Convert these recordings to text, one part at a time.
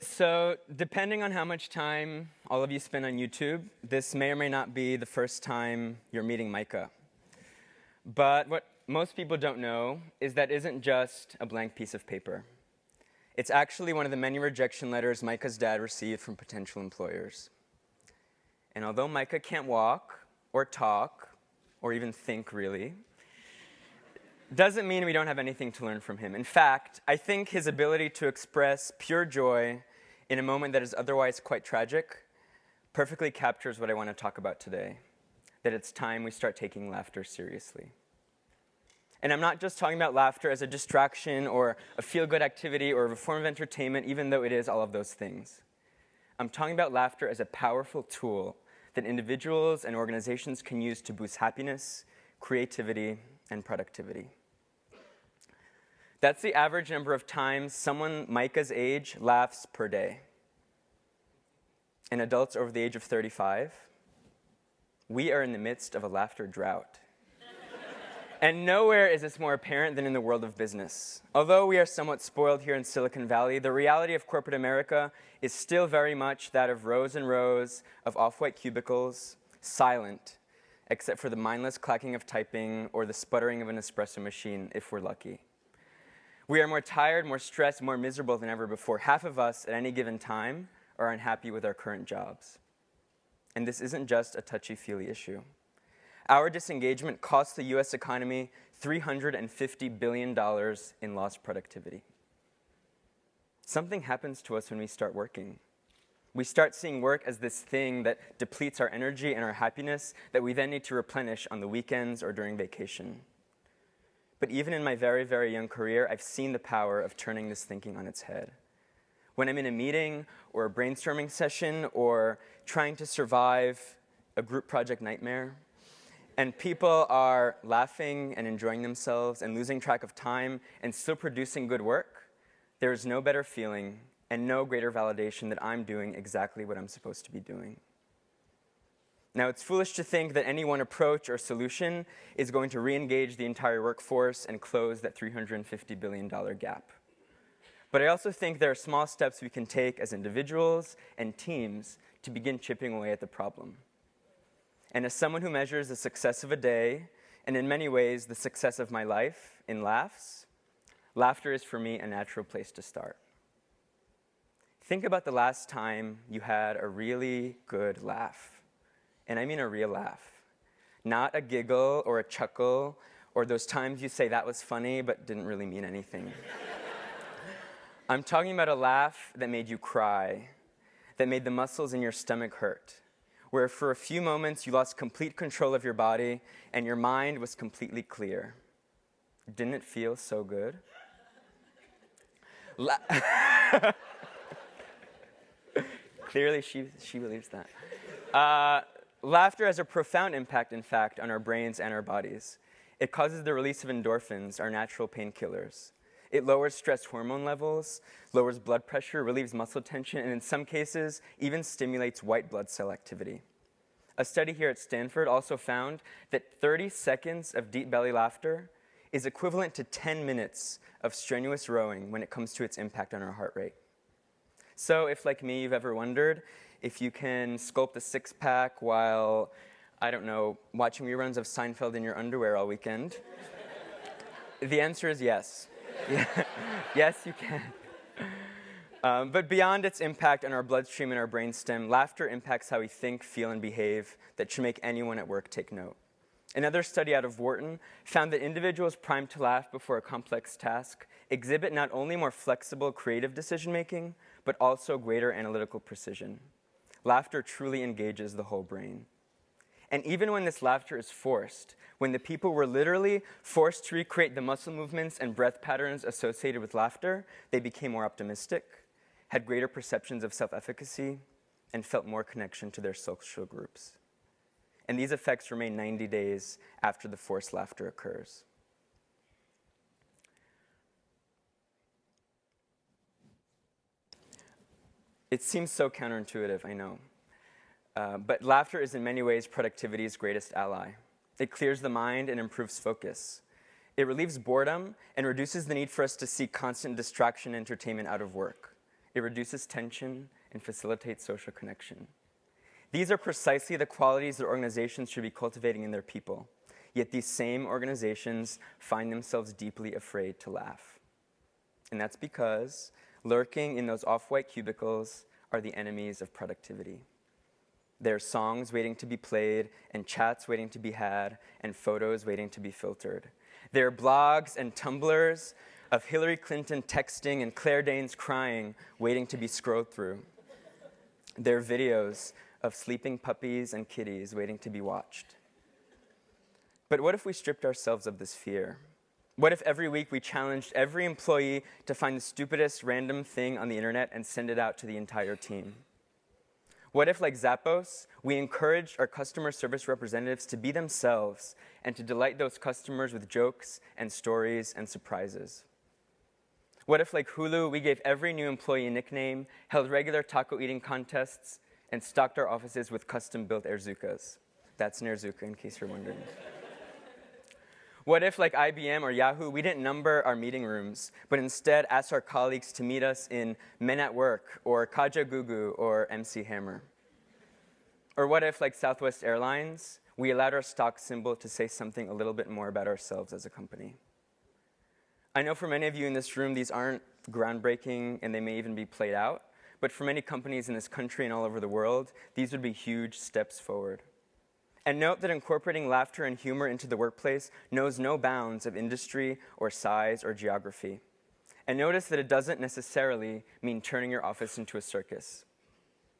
So, depending on how much time all of you spend on YouTube, this may or may not be the first time you're meeting Micah. But what most people don't know is that isn't just a blank piece of paper. It's actually one of the many rejection letters Micah's dad received from potential employers. And although Micah can't walk, or talk, or even think really, doesn't mean we don't have anything to learn from him. In fact, I think his ability to express pure joy in a moment that is otherwise quite tragic perfectly captures what I want to talk about today, that it's time we start taking laughter seriously. And I'm not just talking about laughter as a distraction or a feel-good activity or a form of entertainment, even though it is all of those things. I'm talking about laughter as a powerful tool that individuals and organizations can use to boost happiness, creativity, and productivity. That's the average number of times someone Micah's age laughs per day. And adults over the age of 35, we are in the midst of a laughter drought. And nowhere is this more apparent than in the world of business. Although we are somewhat spoiled here in Silicon Valley, the reality of corporate America is still very much that of rows and rows of off-white cubicles, silent, except for the mindless clacking of typing or the sputtering of an espresso machine, if we're lucky. We are more tired, more stressed, more miserable than ever before. Half of us at any given time are unhappy with our current jobs. And this isn't just a touchy-feely issue. Our disengagement costs the US economy $350 billion in lost productivity. Something happens to us when we start working. We start seeing work as this thing that depletes our energy and our happiness that we then need to replenish on the weekends or during vacation. But even in my very, very young career, I've seen the power of turning this thinking on its head. When I'm in a meeting or a brainstorming session or trying to survive a group project nightmare, and people are laughing and enjoying themselves and losing track of time and still producing good work, there is no better feeling and no greater validation that I'm doing exactly what I'm supposed to be doing. Now, it's foolish to think that any one approach or solution is going to re-engage the entire workforce and close that $350 billion gap. But I also think there are small steps we can take as individuals and teams to begin chipping away at the problem. And as someone who measures the success of a day, and in many ways the success of my life in laughs, laughter is for me a natural place to start. Think about the last time you had a really good laugh. And I mean a real laugh. Not a giggle or a chuckle or those times you say that was funny but didn't really mean anything. I'm talking about a laugh that made you cry, that made the muscles in your stomach hurt, where for a few moments you lost complete control of your body and your mind was completely clear. Didn't it feel so good? Clearly she believes that. Laughter has a profound impact, in fact, on our brains and our bodies. It causes the release of endorphins, our natural painkillers. It lowers stress hormone levels, lowers blood pressure, relieves muscle tension, and in some cases, even stimulates white blood cell activity. A study here at Stanford also found that 30 seconds of deep belly laughter is equivalent to 10 minutes of strenuous rowing when it comes to its impact on our heart rate. So if, like me, you've ever wondered if you can sculpt a six-pack while, I don't know, watching reruns of Seinfeld in your underwear all weekend, the answer is yes. Yes, you can. But beyond its impact on our bloodstream and our brainstem, laughter impacts how we think, feel, and behave that should make anyone at work take note. Another study out of Wharton found that individuals primed to laugh before a complex task exhibit not only more flexible, creative decision-making, but also greater analytical precision. Laughter truly engages the whole brain. And even when this laughter is forced, when the people were literally forced to recreate the muscle movements and breath patterns associated with laughter, they became more optimistic, had greater perceptions of self-efficacy, and felt more connection to their social groups. and these effects remain 90 days after the forced laughter occurs. It seems so counterintuitive, I know. But laughter is in many ways productivity's greatest ally. It clears the mind and improves focus. It relieves boredom and reduces the need for us to seek constant distraction and entertainment out of work. It reduces tension and facilitates social connection. These are precisely the qualities that organizations should be cultivating in their people. Yet these same organizations find themselves deeply afraid to laugh. And that's because lurking in those off-white cubicles are the enemies of productivity. There are songs waiting to be played, and chats waiting to be had, and photos waiting to be filtered. There are blogs and Tumblrs of Hillary Clinton texting and Claire Danes crying, waiting to be scrolled through. There are videos of sleeping puppies and kitties waiting to be watched. But what if we stripped ourselves of this fear? What if every week we challenged every employee to find the stupidest random thing on the internet and send it out to the entire team? What if, like Zappos, we encouraged our customer service representatives to be themselves and to delight those customers with jokes and stories and surprises? What if, like Hulu, we gave every new employee a nickname, held regular taco eating contests, and stocked our offices with custom-built Erzukas? That's an Erzuka, in case you're wondering. What if, like IBM or Yahoo, we didn't number our meeting rooms, but instead asked our colleagues to meet us in Men at Work, or Kajagoogoo, or MC Hammer? Or what if, like Southwest Airlines, we allowed our stock symbol to say something a little bit more about ourselves as a company? I know for many of you in this room, these aren't groundbreaking, and they may even be played out, but for many companies in this country and all over the world, these would be huge steps forward. And note that incorporating laughter and humor into the workplace knows no bounds of industry or size or geography. And notice that it doesn't necessarily mean turning your office into a circus.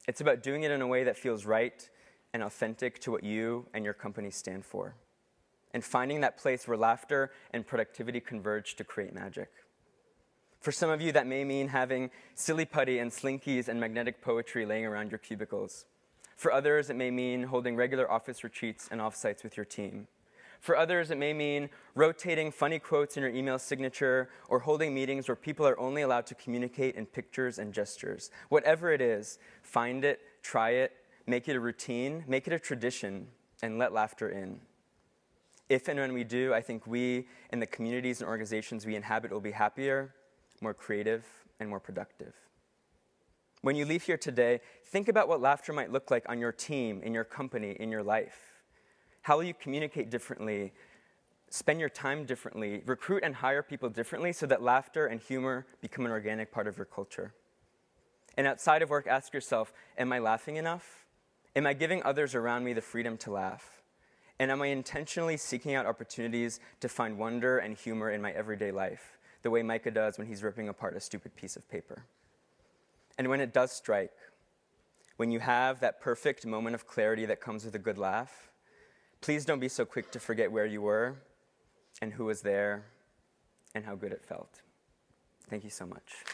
It's about doing it in a way that feels right and authentic to what you and your company stand for, and finding that place where laughter and productivity converge to create magic. For some of you, that may mean having silly putty and slinkies and magnetic poetry laying around your cubicles. For others, it may mean holding regular office retreats and offsites with your team. For others, it may mean rotating funny quotes in your email signature or holding meetings where people are only allowed to communicate in pictures and gestures. Whatever it is, find it, try it, make it a routine, make it a tradition, and let laughter in. If and when we do, I think we and the communities and organizations we inhabit will be happier, more creative, and more productive. When you leave here today, think about what laughter might look like on your team, in your company, in your life. How will you communicate differently, spend your time differently, recruit and hire people differently so that laughter and humor become an organic part of your culture? And outside of work, ask yourself, am I laughing enough? Am I giving others around me the freedom to laugh? And am I intentionally seeking out opportunities to find wonder and humor in my everyday life, the way Micah does when he's ripping apart a stupid piece of paper? And when it does strike, when you have that perfect moment of clarity that comes with a good laugh, please don't be so quick to forget where you were and who was there and how good it felt. Thank you so much.